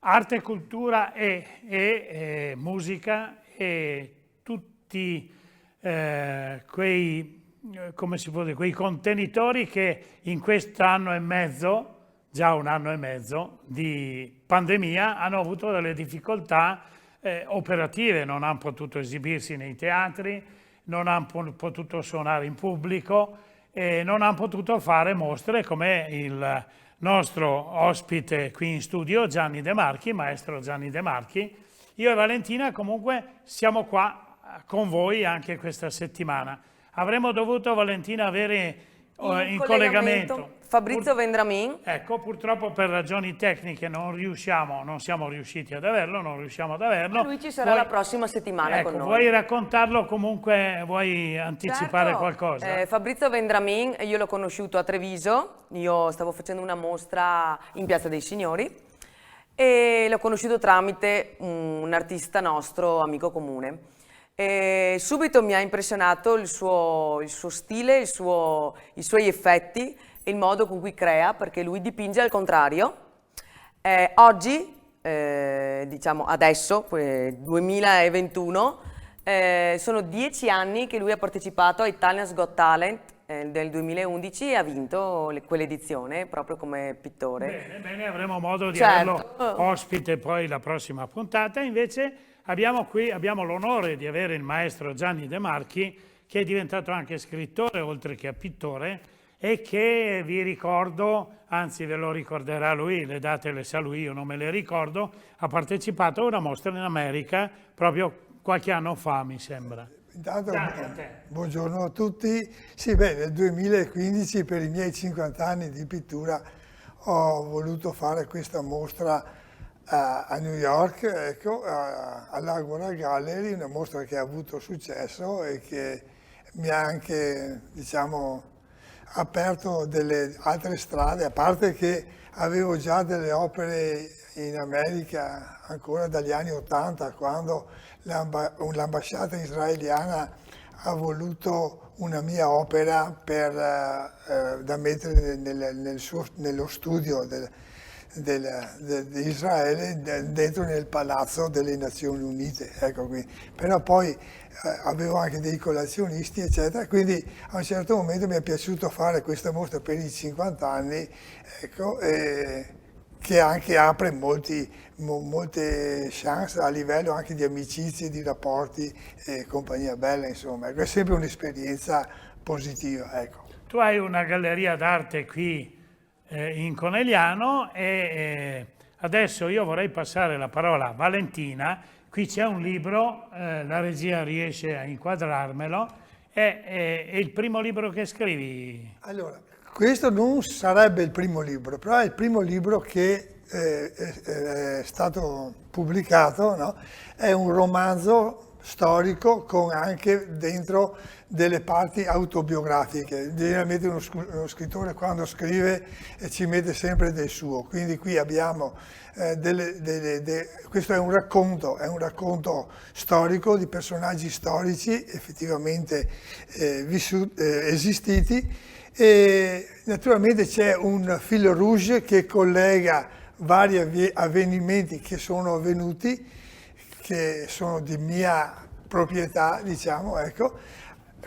arte, cultura e musica e tutti come si può dire, quei contenitori che in quest'anno e mezzo, già un anno e mezzo di pandemia, hanno avuto delle difficoltà operative, non hanno potuto esibirsi nei teatri, non hanno potuto suonare in pubblico e non hanno potuto fare mostre come il nostro ospite qui in studio, Gianni De Marchi, maestro Gianni De Marchi. Io e Valentina comunque siamo qua con voi anche questa settimana. Avremmo dovuto, Valentina, avere in collegamento Fabrizio Vendramin. Ecco, purtroppo per ragioni tecniche non siamo riusciti ad averlo, non riusciamo ad averlo. Ma lui ci sarà la prossima settimana con noi. Vuoi raccontarlo comunque, vuoi anticipare Certo. qualcosa? Fabrizio Vendramin, io l'ho conosciuto a Treviso, io stavo facendo una mostra in Piazza dei Signori e l'ho conosciuto tramite un artista nostro, amico comune. E subito mi ha impressionato il suo stile, i suoi effetti e il modo con cui crea, perché lui dipinge al contrario. Oggi, diciamo adesso, 2021, sono 10 anni che lui ha partecipato a Italia's Got Talent del 2011 e ha vinto quell'edizione proprio come pittore. Bene, avremo modo di averlo ospite poi la prossima puntata. Invece abbiamo l'onore di avere il maestro Gianni De Marchi, che è diventato anche scrittore oltre che pittore e che vi ricordo, anzi ve lo ricorderà lui, le date le sa lui, io non me le ricordo, ha partecipato a una mostra in America proprio qualche anno fa, mi sembra. Intanto, buongiorno a tutti. Sì, nel 2015 per i miei 50 anni di pittura ho voluto fare questa mostra a New York, ecco, all'Agora Gallery, una mostra che ha avuto successo e che mi ha anche, diciamo, aperto delle altre strade, a parte che avevo già delle opere in America ancora dagli anni '80, quando l'ambasciata israeliana ha voluto una mia opera da mettere nello studio di Israele dentro nel palazzo delle Nazioni Unite, ecco qui. Però poi avevo anche dei collezionisti eccetera, quindi a un certo momento mi è piaciuto fare questa mostra per i 50 anni, ecco, che anche apre molte chance a livello anche di amicizie, di rapporti e compagnia bella, insomma. È sempre un'esperienza positiva, ecco. Tu hai una galleria d'arte qui in Conegliano e adesso io vorrei passare la parola a Valentina. Qui c'è un libro, la regia riesce a inquadrarmelo, è il primo libro che scrivi? Allora, questo non sarebbe il primo libro, però è il primo libro che è stato pubblicato, no? È un romanzo storico con anche dentro delle parti autobiografiche. Generalmente uno scrittore quando scrive ci mette sempre del suo, quindi qui abbiamo questo è un racconto storico di personaggi storici effettivamente esistiti, e naturalmente c'è un fil rouge che collega vari avvenimenti che sono avvenuti, che sono di mia proprietà, diciamo, ecco,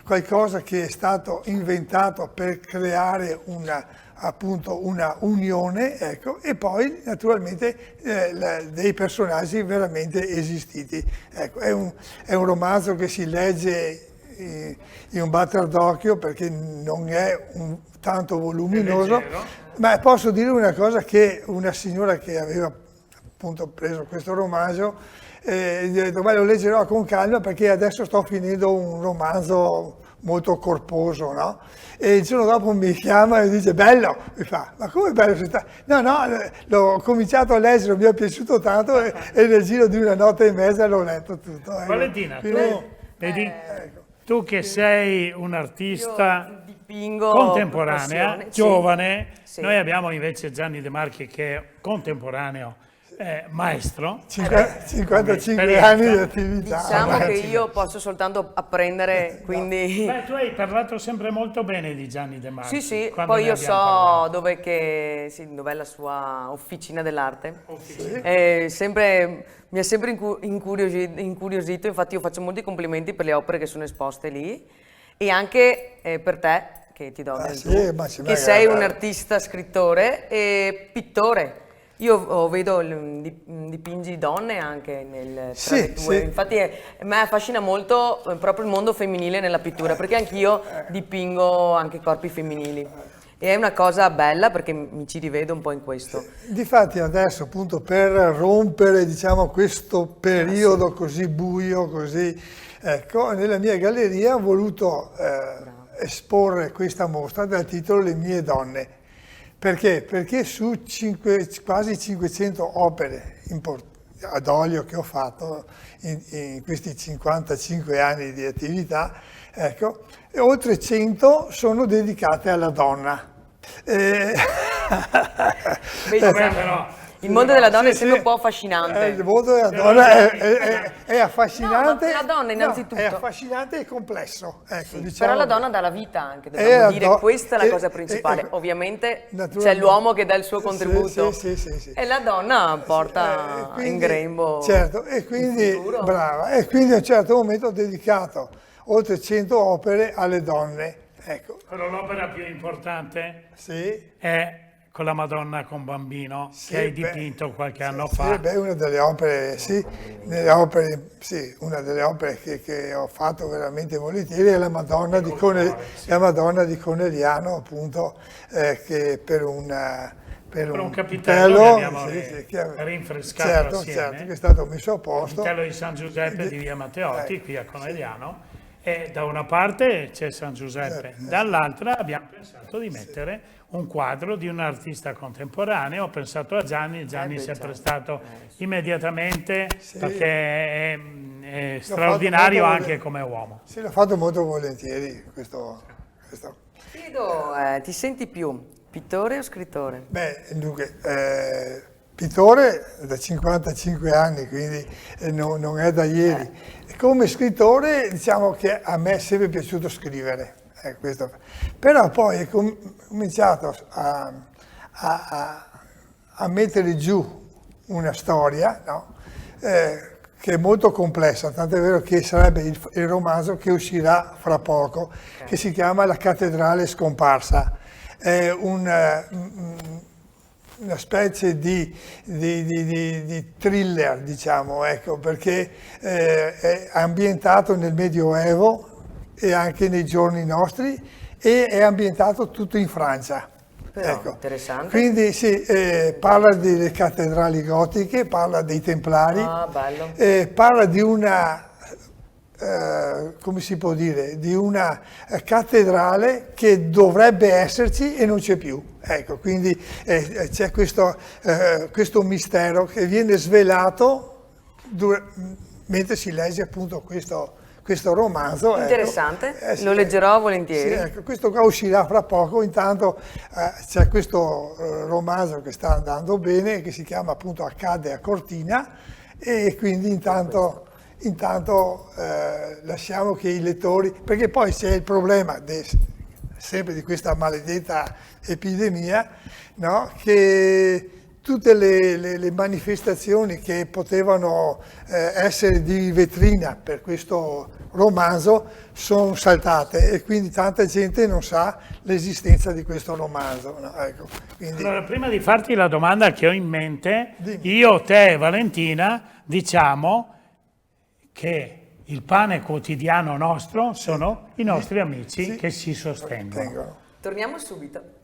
qualcosa che è stato inventato per creare appunto una unione, ecco, e poi naturalmente dei personaggi veramente esistiti. Ecco, è un romanzo che si legge in un batter d'occhio perché non è tanto voluminoso, ma posso dire una cosa, che una signora che aveva appunto preso questo romanzo gli ho detto, ma lo leggerò con calma perché adesso sto finendo un romanzo molto corposo, no? E il giorno dopo mi chiama e dice, bello, mi fa, ma come bello? No, l'ho cominciato a leggere, mi è piaciuto tanto e nel giro di una notte e mezza l'ho letto tutto. Valentina, tu vedi, tu che sei un'artista contemporanea, giovane, sì. Noi abbiamo invece Gianni De Marchi che è contemporaneo maestro. 55 anni di attività. Diciamo che io posso soltanto apprendere, quindi... Beh, tu hai parlato sempre molto bene di Gianni De Marchi. Sì, quando poi ne io abbiamo so parlato. dov'è la sua officina dell'arte. Mi ha sempre incuriosito, infatti io faccio molti complimenti per le opere che sono esposte lì e anche per te, che ti do del sì, tu, ma ci che sei un mancherebbe. artista, scrittore e pittore. Io vedo dipingi donne anche tra Sì, le tue, sì. infatti a me affascina molto proprio il mondo femminile nella pittura, perché anch'io dipingo anche corpi femminili. E è una cosa bella perché mi ci rivedo un po' in questo. Difatti adesso appunto per rompere diciamo questo periodo così buio, così, ecco, nella mia galleria ho voluto esporre questa mostra dal titolo Le mie donne. Perché? Perché su quasi 500 opere ad olio che ho fatto in questi 55 anni di attività, ecco, e oltre 100 sono dedicate alla donna. Beh, però, il mondo della donna è Sì, sempre sì. un po' affascinante. Il mondo della donna è affascinante. No, ma la donna innanzitutto. È affascinante e complesso. Ecco, Sì, diciamo. però la donna dà la vita anche, dobbiamo dire, questa è la cosa principale. Ovviamente c'è l'uomo che dà il suo contributo sì. e la donna porta in grembo certo, e quindi, il futuro. brava, e quindi a un certo momento ho dedicato oltre 100 opere alle donne. Ecco, però l'opera più importante sì. è con la Madonna con bambino che hai dipinto qualche anno Sì, fa. una delle opere, una delle opere che ho fatto veramente volentieri è la Madonna di Conegliano, appunto, che per un capitello che abbiamo che rinfrescato assieme. certo, che è stato messo a posto. Il capitello di San Giuseppe di via Matteotti, qui a Conegliano, e da una parte c'è San Giuseppe, dall'altra abbiamo pensato di mettere un quadro di un artista contemporaneo. Ho pensato a Gianni si è prestato immediatamente perché è straordinario anche come uomo. Sì, l'ho fatto molto volentieri questo. Chiedo, ti senti più pittore o scrittore? Beh, dunque, pittore da 55 anni, quindi non è da ieri. Come scrittore diciamo che a me è sempre piaciuto scrivere, questo. Però poi ho cominciato a mettere giù una storia, no? Che è molto complessa, tanto è vero che sarebbe il romanzo che uscirà fra poco, che si chiama La cattedrale scomparsa. È una specie di thriller, diciamo, ecco, perché è ambientato nel Medioevo e anche nei giorni nostri e è ambientato tutto in Francia. Però, Ecco. interessante. Quindi sì, parla delle cattedrali gotiche, parla dei Templari, bello. parla di una come si può dire, di una cattedrale che dovrebbe esserci e non c'è più. Ecco, quindi c'è questo mistero che viene svelato mentre si legge appunto questo romanzo. Interessante, ecco. lo leggerò volentieri. Sì, ecco, questo qua uscirà fra poco, intanto c'è questo romanzo che sta andando bene, che si chiama appunto Accade a Cortina, e quindi intanto lasciamo che i lettori, perché poi c'è il problema sempre di questa maledetta epidemia, no? Che tutte le manifestazioni che potevano essere di vetrina per questo romanzo sono saltate e quindi tanta gente non sa l'esistenza di questo romanzo. No? Ecco, quindi... Allora, prima di farti la domanda che ho in mente, Dimmi. io, te e Valentina diciamo che il pane quotidiano nostro sono i nostri amici che si sostengono. Tengono. Torniamo subito.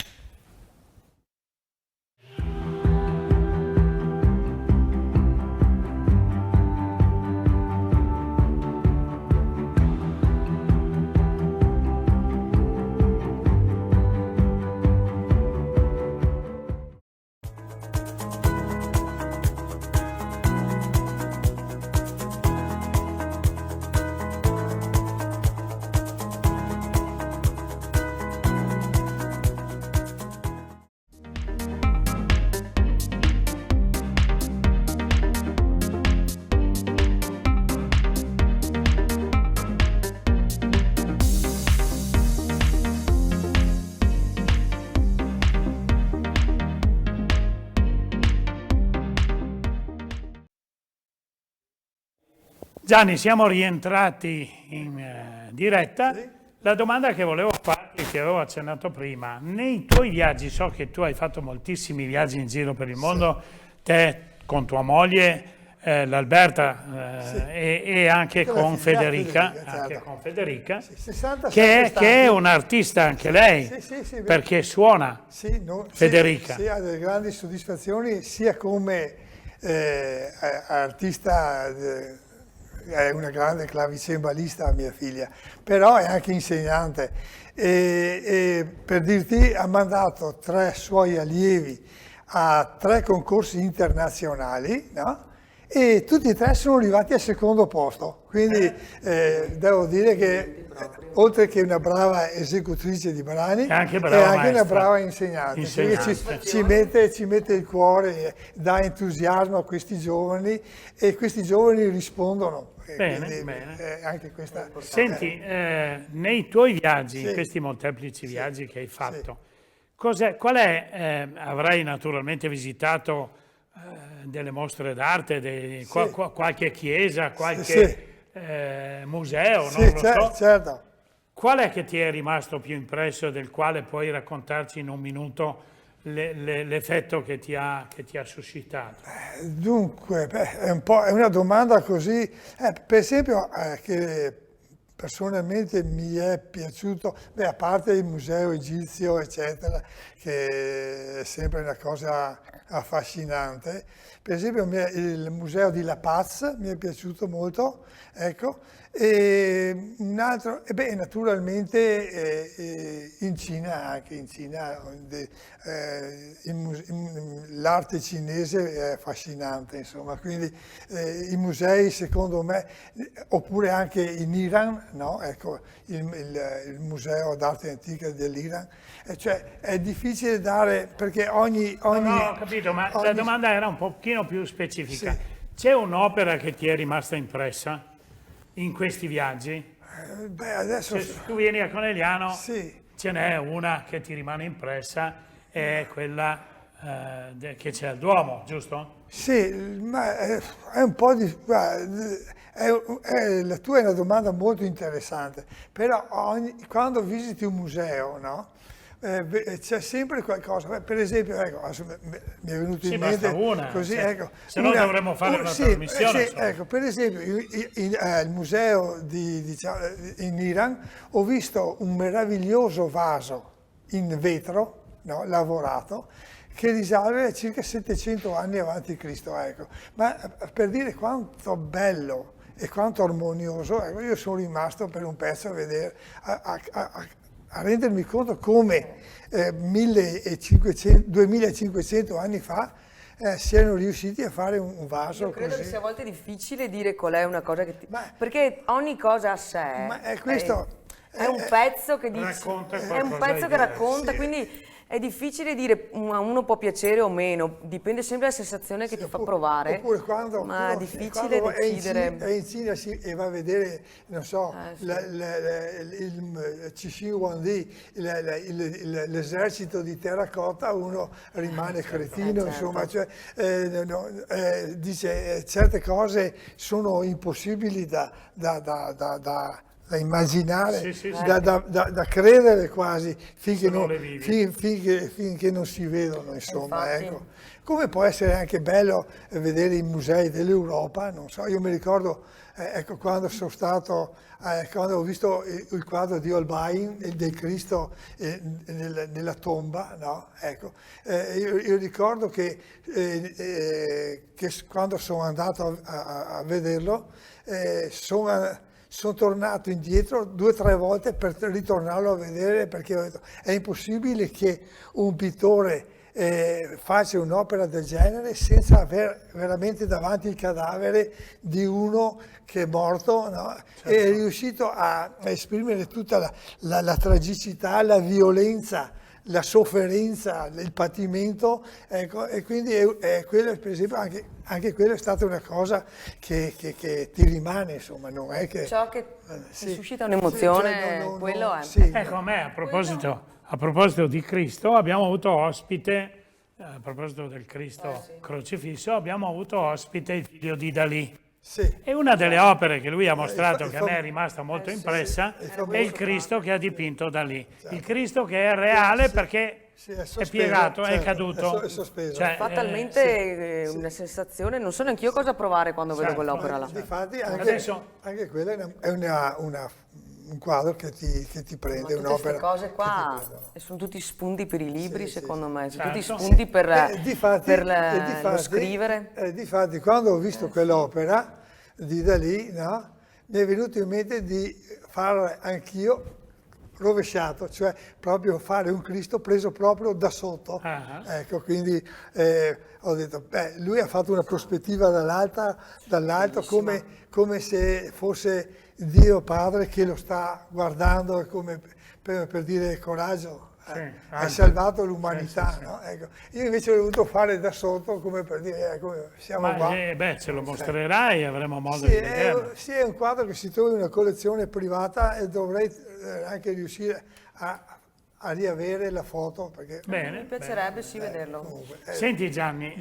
Gianni, siamo rientrati in diretta. Sì. La domanda che volevo farti, che avevo accennato prima, nei tuoi viaggi, so che tu hai fatto moltissimi viaggi in giro per il mondo, te con tua moglie, l'Alberta, e anche con Federica, Sì, 60, che è un'artista anche lei, sì, perché suona Federica. Sì, ha delle grandi soddisfazioni sia come artista, è una grande clavicembalista mia figlia, però è anche insegnante e per dirti ha mandato 3 suoi allievi a 3 concorsi internazionali, no? E tutti e 3 sono arrivati al secondo posto, quindi devo dire che oltre che una brava esecutrice di brani è anche una brava insegnante. Ci mette il cuore, dà entusiasmo a questi giovani e questi giovani rispondono. Bene, bene. Anche questa, Senti, nei tuoi viaggi, in questi molteplici viaggi che hai fatto, avrai naturalmente visitato delle mostre d'arte, qualche chiesa, qualche museo, non lo so. Certo. Qual è che ti è rimasto più impresso, del quale puoi raccontarci in un minuto l'effetto che ti ha suscitato? Dunque, è una domanda così, per esempio, che personalmente mi è piaciuto, a parte il museo egizio, eccetera, che è sempre una cosa affascinante. Per esempio il museo di La Paz mi è piaciuto molto, ecco, e un altro, naturalmente in Cina, anche in Cina, l'arte cinese è affascinante, insomma, quindi i musei secondo me, oppure anche in Iran, no? Ecco, il museo d'arte antica dell'Iran, cioè è difficile dare, perché ogni No, ho capito, ma la domanda era un pochino più specifica. Sì. C'è un'opera che ti è rimasta impressa in questi viaggi? Adesso Se tu vieni a Conegliano, sì. ce n'è una che ti rimane impressa, è quella che c'è al Duomo, giusto? Sì, ma è un po' di... la tua è una domanda molto interessante, però quando visiti un museo, no? C'è sempre qualcosa, per esempio, ecco, mi è venuto in mente basta una, così, ecco, se no dovremmo fare una trasmissione. Ecco, per esempio, al museo in Iran ho visto un meraviglioso vaso in vetro, no, lavorato, che risale circa 700 anni avanti Cristo, ecco. Ma per dire quanto bello e quanto armonioso, ecco, io sono rimasto per un pezzo a vedere, a rendermi conto come 2500 anni fa siano riusciti a fare un vaso Io credo così. che sia a volte difficile dire qual è una cosa che ti... perché ogni cosa a sé Ma è questo... è un pezzo che dice, racconta è un qualcosa pezzo di che diverso. racconta, Sì. quindi è difficile dire a uno può piacere o meno, dipende sempre dalla sensazione che ti fa provare, Oppure quando, ma è difficile quando decidere. è in Cina e va a vedere, non so, Sì. il Cixin Huangdi, l'esercito di terracotta, uno rimane cretino, certo. insomma, cioè, dice certe cose sono impossibili da immaginare, da credere quasi, finché non si vedono, insomma. Infatti. Ecco. Come può essere anche bello vedere i musei dell'Europa, non so, io mi ricordo ecco, quando sono stato, quando ho visto il quadro di Holbein, il del Cristo nella tomba, no? Ecco, io ricordo che quando sono andato a vederlo, sono tornato indietro 2 o 3 volte per ritornarlo a vedere, perché ho detto è impossibile che un pittore faccia un'opera del genere senza avere veramente davanti il cadavere di uno che è morto, no? Certo. È riuscito a esprimere tutta la tragicità, la violenza, la sofferenza, il patimento, ecco, e quindi quello, per esempio, anche quello è stata una cosa che ti rimane, insomma, non è che... Ciò che suscita un'emozione, cioè, quello è. Sì. Ecco, a me, a proposito di Cristo, abbiamo avuto ospite, a proposito del Cristo crocifisso, abbiamo avuto ospite il figlio di Dalì. Sì. E una delle opere che lui ha mostrato, che a me è rimasta molto impressa, famoso è il Cristo che ha dipinto da lì. Certo. Il Cristo che è reale perché Sì, è sospeso, piegato, è certo, caduto. è sospeso. Cioè, Fa talmente una sensazione, non so neanche io cosa provare quando vedo Certo. quell'opera là. Difatti Adesso- anche quella è un quadro che ti prende, Ma tutte un'opera. queste cose che ti qua prendono. sono tutti spunti per i libri, Sì, secondo me, sono tutti Certo. spunti per, Difatti, lo scrivere. difatti, quando ho visto quell'opera di Dalì, no, mi è venuto in mente di fare anch'io rovesciato, cioè proprio fare un Cristo preso proprio da sotto. Ah. Ecco, quindi ho detto, lui ha fatto una prospettiva dall'alto come se fosse Dio Padre che lo sta guardando, è come per dire coraggio. Sì, Hai anche. salvato l'umanità, Sì, sì, sì. no? Ecco. Io invece l'ho dovuto fare da sotto come per dire, ecco, siamo qua. Ce lo mostrerai e avremo modo Sì, di vederlo. sì, è un quadro che si trova in una collezione privata e dovrei anche riuscire a riavere la foto. Perché, Bene. Mi piacerebbe sì vederlo. comunque, Senti Gianni,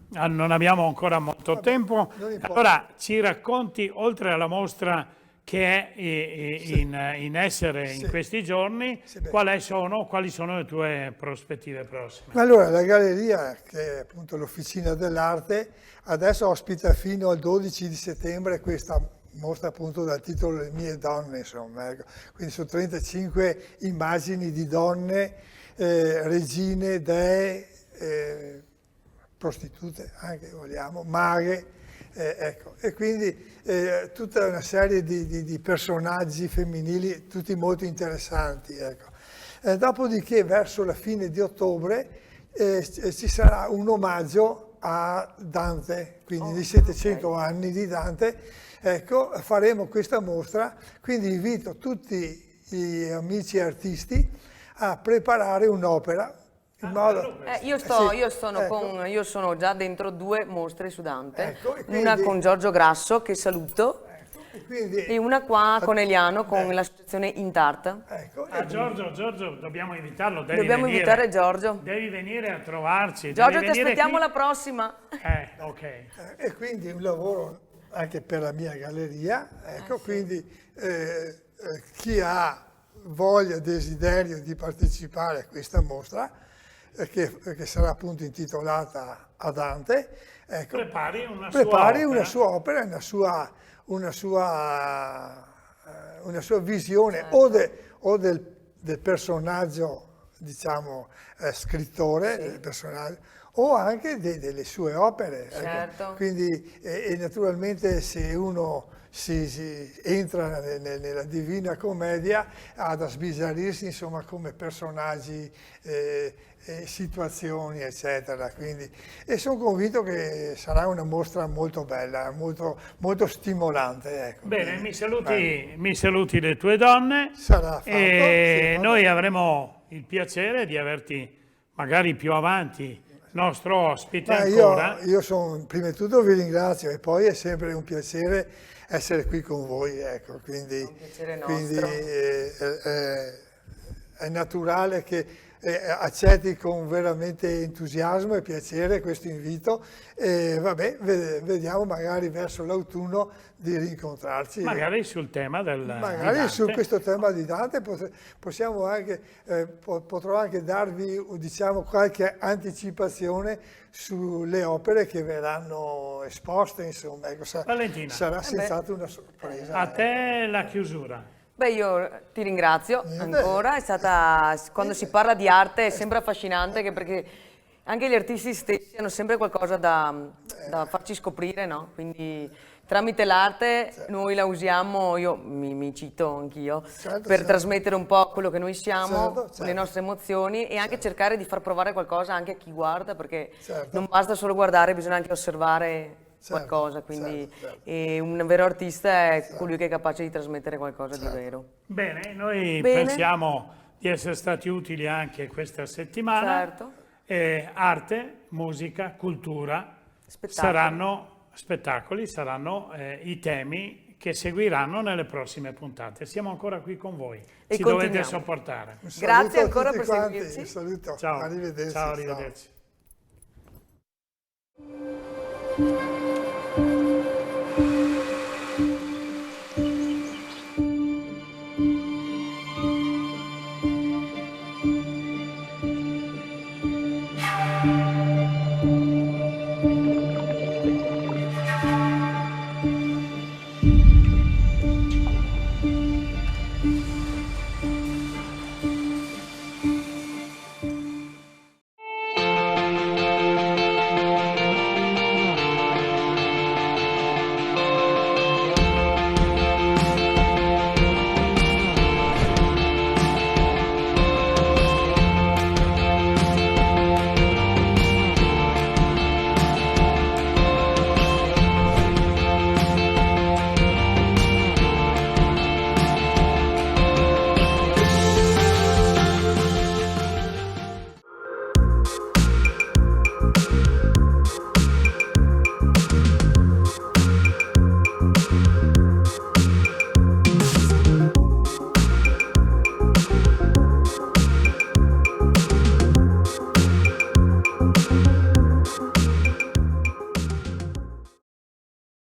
non abbiamo ancora molto tempo, non importa. allora ci racconti, oltre alla mostra che è in essere in questi giorni, Sì, beh. quali sono le tue prospettive prossime? Allora, la galleria, che è appunto l'Officina dell'Arte, adesso ospita fino al 12 di settembre questa mostra appunto dal titolo Le mie donne, insomma. Ecco. Quindi sono 35 immagini di donne, regine, dee, prostitute anche vogliamo, maghe, ecco. E quindi tutta una serie di personaggi femminili, tutti molto interessanti. Ecco. Dopodiché verso la fine di ottobre ci sarà un omaggio a Dante, quindi di 700 anni di Dante. Ecco, faremo questa mostra, quindi invito tutti gli amici artisti a preparare un'opera. In modo... Io sono già dentro 2 mostre su Dante, Ecco, e quindi- una con Giorgio Grasso, che saluto, Quindi, e una qua con Eliano, con l'associazione Intart. ecco, Giorgio, dobbiamo invitarlo, Dobbiamo venire. invitare Giorgio. Devi venire a trovarci. Giorgio, devi ti venire aspettiamo qui. alla prossima. Ok. e quindi un lavoro anche per la mia galleria, ecco, quindi chi ha voglia, desiderio di partecipare a questa mostra, che sarà appunto intitolata a Dante, ecco, Prepari una sua opera, una sua visione o del personaggio, diciamo, scrittore, del personaggio, o anche delle sue opere. Ecco. Certo. Quindi, e naturalmente se uno si entra nella Divina Commedia ha da sbizzarrirsi, insomma, come personaggi, situazioni, eccetera. Quindi, e sono convinto che sarà una mostra molto bella, molto, molto stimolante. Ecco. Bene, mi saluti le tue donne. Sarà fatto, E sì, noi avremo il piacere di averti magari più avanti nostro ospite ancora. Io prima di tutto vi ringrazio e poi è sempre un piacere essere qui con voi. Ecco. Quindi, Un piacere quindi nostro. è naturale che accetti con veramente entusiasmo e piacere questo invito e vabbè, vediamo magari verso l'autunno di rincontrarci. Magari sul tema di Magari Dante. su questo tema di Dante possiamo anche, potrò anche darvi, diciamo, qualche anticipazione sulle opere che verranno esposte, insomma. Ecco, Valentina. sarà senz'altro una sorpresa. A te la chiusura. Beh, io ti ringrazio ancora, è stata, quando si parla di arte è sempre affascinante, perché anche gli artisti stessi hanno sempre qualcosa da farci scoprire, no? Quindi tramite l'arte noi la usiamo, io mi cito anch'io, per trasmettere un po' quello che noi siamo, le nostre emozioni e anche cercare di far provare qualcosa anche a chi guarda, perché non basta solo guardare, bisogna anche osservare qualcosa, quindi e un vero artista è colui che è capace di trasmettere qualcosa di vero. Bene, noi pensiamo di essere stati utili anche questa settimana. Certo. Arte, musica, cultura Spettacoli. saranno i temi che seguiranno nelle prossime puntate. Siamo ancora qui con voi, E ci continuiamo. dovete sopportare. Un saluto Grazie a ancora tutti per quanti, seguirci. un saluto, Ciao, arrivederci. ciao, arrivederci.